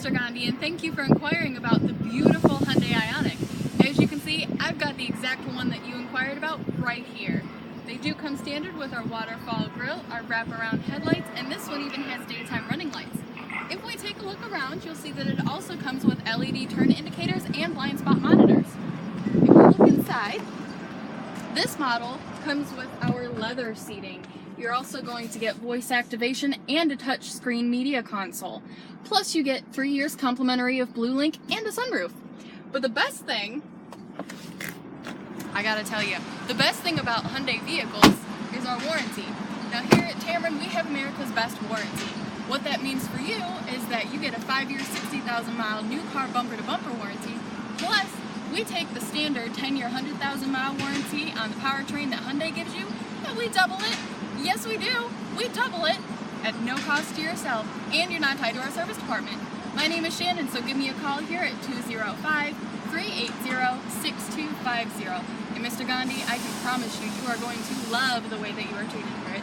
Mr. Gandhi, and thank you for inquiring about the beautiful Hyundai Ioniq. As you can see, I've got the exact one that you inquired about right here. They do come standard with our waterfall grille, our wraparound headlights, and this one even has daytime running lights. If we take a look around, you'll see that it also comes with LED turn indicators and blind spot monitors. If we look inside, this model comes with our leather seating. You're also going to get voice activation and a touchscreen media console. Plus you get 3 years complimentary of BlueLink and a sunroof. But the best thing, I gotta tell you, the best thing about Hyundai vehicles is our warranty. Now here at Tameron, we have America's best warranty. What that means for you is that you get a 5-year, 60,000-mile new car bumper-to-bumper warranty. Plus, we take the standard 10-year, 100,000-mile warranty on the powertrain that Hyundai gives you, and we double it. Yes, we do. We double it at no cost to yourself, and you're not tied to our service department. My name is Shannon, so give me a call here at 205-380-6250. And Mr. Gandhi, I can promise you, you are going to love the way that you are treated here at